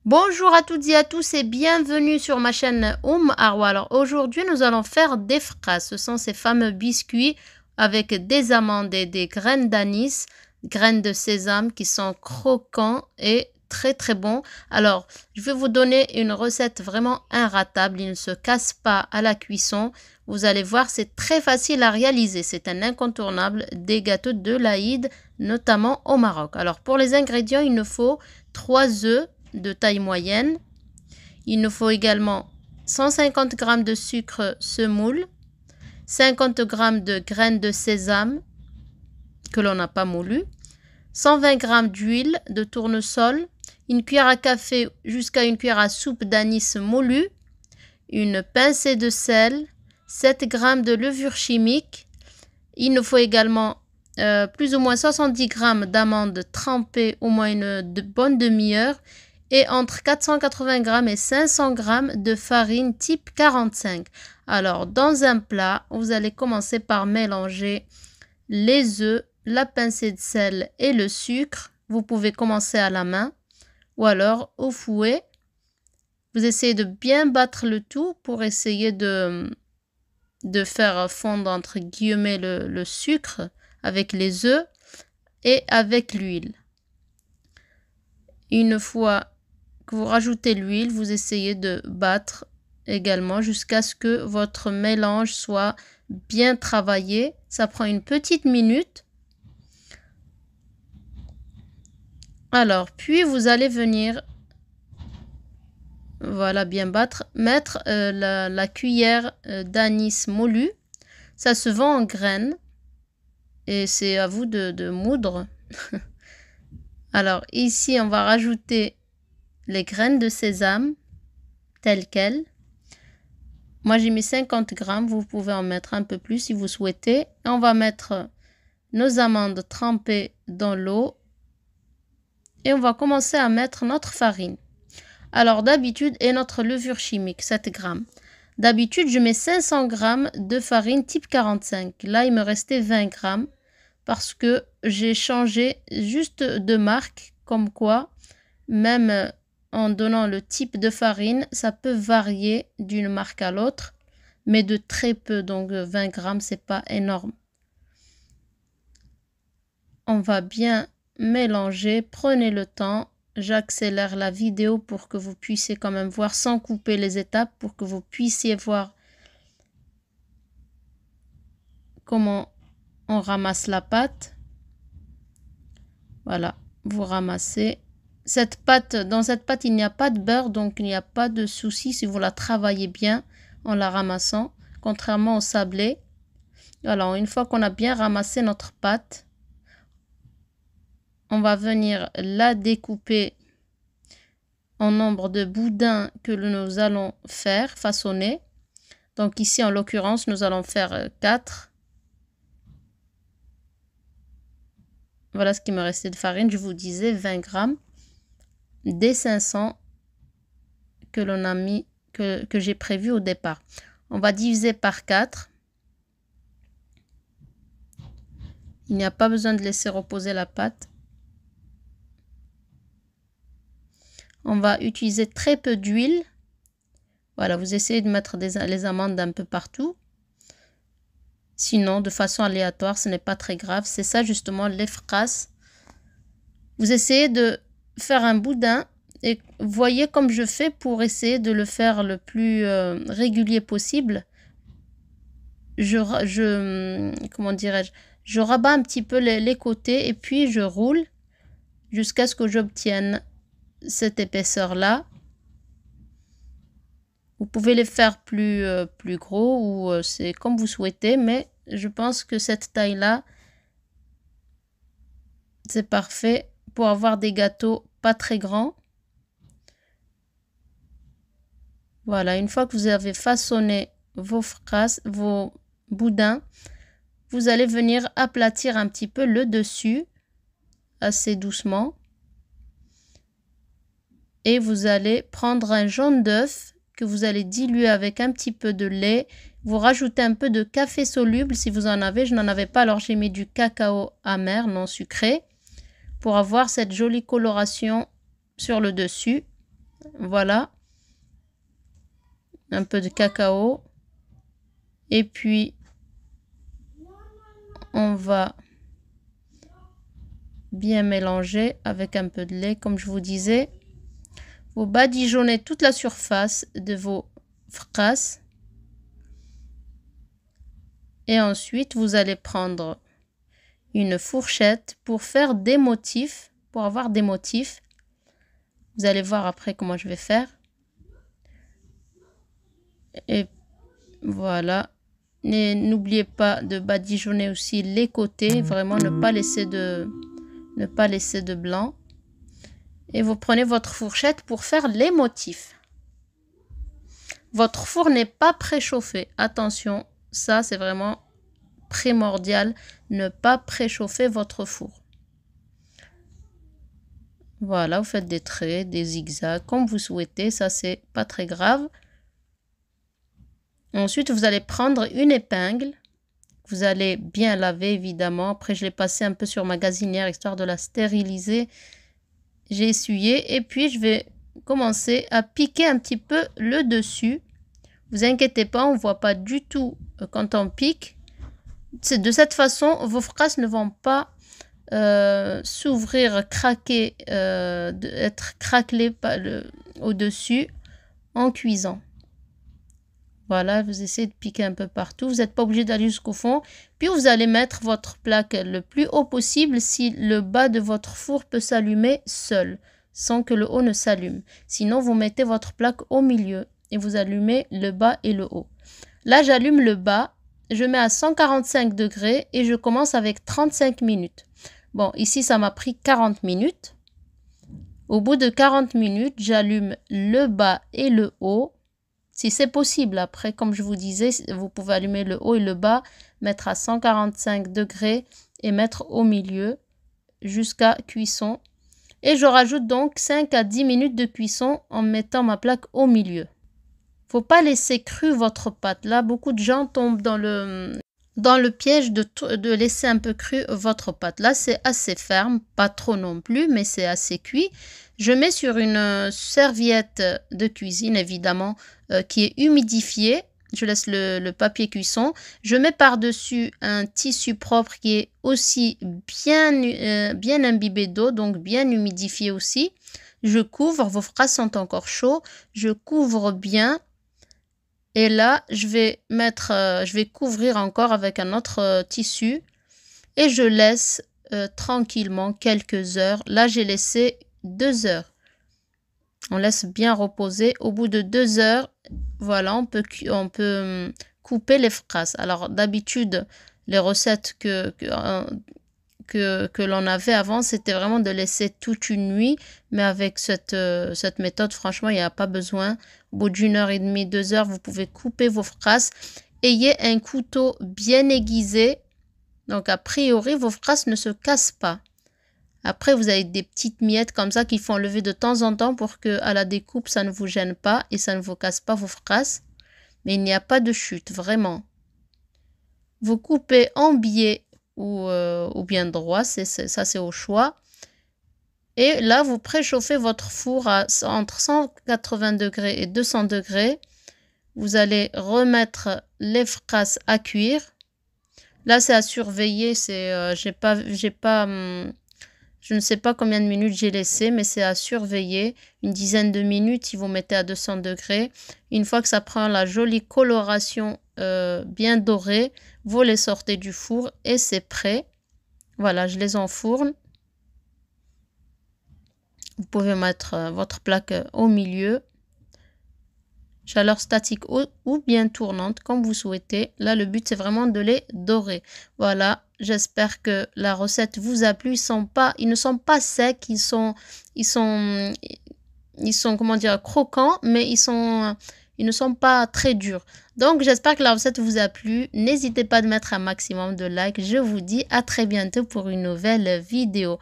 Bonjour à toutes et à tous et bienvenue sur ma chaîne Arwa. Alors aujourd'hui nous allons faire des fras. Ce sont ces fameux biscuits avec des amandes et des graines d'anis, graines de sésame qui sont croquants et très bons. Alors je vais vous donner une recette vraiment inratable. Il ne se casse pas à la cuisson. Vous allez voir, c'est très facile à réaliser. C'est un incontournable des gâteaux de l'Aïd, notamment au Maroc. Alors pour les ingrédients, il nous faut 3 œufs de taille moyenne. Il nous faut également 150 g de sucre semoule, 50 g de graines de sésame que l'on n'a pas moulu, 120 g d'huile de tournesol, une cuillère à café jusqu'à une cuillère à soupe d'anis moulu, une pincée de sel, 7 g de levure chimique. Il nous faut également plus ou moins 70 g d'amandes trempées au moins une bonne demi-heure et entre 480 g et 500 g de farine type 45. Alors, dans un plat, vous allez commencer par mélanger les œufs, la pincée de sel et le sucre. Vous pouvez commencer à la main ou alors au fouet. Vous essayez de bien battre le tout pour essayer de faire fondre entre guillemets le sucre avec les œufs et avec l'huile. Une fois que vous rajoutez l'huile, vous essayez de battre également jusqu'à ce que votre mélange soit bien travaillé. Ça prend une petite minute. Alors, puis vous allez venir, voilà, bien battre, mettre la cuillère d'anis moulu. Ça se vend en graines et c'est à vous de moudre. Alors ici, on va rajouter les graines de sésame telles quelles. Moi, j'ai mis 50 g. Vous pouvez en mettre un peu plus si vous souhaitez. Et on va mettre nos amandes trempées dans l'eau. Et on va commencer à mettre notre farine. Alors d'habitude, et notre levure chimique, 7 g. D'habitude, je mets 500 g de farine type 45. Là, il me restait 20 g parce que j'ai changé juste de marque, comme quoi, même en donnant le type de farine, ça peut varier d'une marque à l'autre, mais de très peu, donc 20 g, c'est pas énorme. On va bien mélanger, prenez le temps. J'accélère la vidéo pour que vous puissiez quand même voir sans couper les étapes, pour que vous puissiez voir comment on ramasse la pâte. Voilà, vous ramassez. Dans cette pâte, il n'y a pas de beurre, donc il n'y a pas de souci si vous la travaillez bien en la ramassant, contrairement au sablé. Alors, une fois qu'on a bien ramassé notre pâte, on va venir la découper en nombre de boudins que nous allons faire, façonner. Donc ici, en l'occurrence, nous allons faire 4. Voilà ce qui me restait de farine. Je vous disais 20 g des 500 que l'on a mis, que j'ai prévu au départ. On va diviser par 4. Il n'y a pas besoin de laisser reposer la pâte. On va utiliser très peu d'huile. Voilà, vous essayez de mettre les amandes un peu partout. Sinon, de façon aléatoire, ce n'est pas très grave. C'est ça justement les fras. Vous essayez de faire un boudin et voyez comme je fais pour essayer de le faire le plus régulier possible. Comment dirais-je, je rabats un petit peu les côtés et puis je roule jusqu'à ce que j'obtienne cette épaisseur-là. Vous pouvez les faire plus gros ou c'est comme vous souhaitez, mais je pense que cette taille-là, c'est parfait pour avoir des gâteaux pas très grands. Voilà, une fois que vous avez façonné vos fras, vos boudins, vous allez venir aplatir un petit peu le dessus, assez doucement. Et vous allez prendre un jaune d'œuf que vous allez diluer avec un petit peu de lait. Vous rajoutez un peu de café soluble si vous en avez. Je n'en avais pas, alors j'ai mis du cacao amer, non sucré, pour avoir cette jolie coloration sur le dessus. Voilà. Un peu de cacao. Et puis, on va bien mélanger avec un peu de lait, comme je vous disais. Vous badigeonnez toute la surface de vos fraises. Et ensuite, vous allez prendre une fourchette pour faire des motifs, pour avoir des motifs. Vous allez voir après comment je vais faire. Et voilà. N'oubliez pas de badigeonner aussi les côtés, vraiment ne pas laisser de blanc. Et vous prenez votre fourchette pour faire les motifs. Votre four n'est pas préchauffé. Attention, ça c'est vraiment primordial, ne pas préchauffer votre four. Voilà, vous faites des traits, des zigzags, comme vous souhaitez, ça c'est pas très grave. Ensuite, vous allez prendre une épingle. Vous allez bien laver, évidemment. Après, je l'ai passé un peu sur ma gazinière, histoire de la stériliser. J'ai essuyé. Et puis, je vais commencer à piquer un petit peu le dessus. Vous inquiétez pas, on ne voit pas du tout quand on pique. C'est de cette façon, vos fraises ne vont pas s'ouvrir, craquer, être craquelées au-dessus en cuisant. Voilà, vous essayez de piquer un peu partout. Vous n'êtes pas obligé d'aller jusqu'au fond. Puis vous allez mettre votre plaque le plus haut possible si le bas de votre four peut s'allumer seul, sans que le haut ne s'allume. Sinon, vous mettez votre plaque au milieu et vous allumez le bas et le haut. Là, j'allume le bas. Je mets à 145 degrés et je commence avec 35 minutes. Bon, ici, ça m'a pris 40 minutes. Au bout de 40 minutes, j'allume le bas et le haut. Si c'est possible, après, comme je vous disais, vous pouvez allumer le haut et le bas, mettre à 145 degrés et mettre au milieu jusqu'à cuisson. Et je rajoute donc 5 à 10 minutes de cuisson en mettant ma plaque au milieu. Faut pas laisser crue votre pâte. Là, beaucoup de gens tombent dans le piège de laisser un peu crue votre pâte. Là, c'est assez ferme, pas trop non plus, mais c'est assez cuit. Je mets sur une serviette de cuisine, évidemment, qui est humidifiée. Je laisse le papier cuisson. Je mets par-dessus un tissu propre qui est aussi bien imbibé d'eau, donc bien humidifié aussi. Je couvre, vos fraises sont encore chaudes. Je couvre bien. Et là, je vais couvrir encore avec un autre tissu. Et je laisse tranquillement quelques heures. Là, j'ai laissé 2 heures. On laisse bien reposer. Au bout de 2 heures, voilà, on peut couper les fraises. Alors, d'habitude, les recettes que l'on avait avant, c'était vraiment de laisser toute une nuit. Mais avec cette méthode, franchement, il n'y a pas besoin. Au bout d'une heure et demie, 2 heures, vous pouvez couper vos fraises. Ayez un couteau bien aiguisé. Donc, a priori, vos fraises ne se cassent pas. Après, vous avez des petites miettes comme ça qu'il faut enlever de temps en temps pour qu'à la découpe, ça ne vous gêne pas et ça ne vous casse pas vos fraises. Mais il n'y a pas de chute, vraiment. Vous coupez en biais ou bien droit, ça c'est au choix. Et là, vous préchauffez votre four entre 180 degrés et 200 degrés. Vous allez remettre les fraises à cuire. Là, c'est à surveiller. Je ne sais pas combien de minutes j'ai laissé, mais c'est à surveiller. Une dizaine de minutes, si vous mettez à 200 degrés. Une fois que ça prend la jolie coloration bien dorée, vous les sortez du four et c'est prêt. Voilà, je les enfourne. Vous pouvez mettre votre plaque au milieu. Chaleur statique ou bien tournante, comme vous souhaitez. Là, le but, c'est vraiment de les dorer. Voilà, j'espère que la recette vous a plu. Ils ne sont pas secs, ils sont comment dire, croquants, mais ils ne sont pas très durs. Donc, j'espère que la recette vous a plu. N'hésitez pas à mettre un maximum de likes. Je vous dis à très bientôt pour une nouvelle vidéo.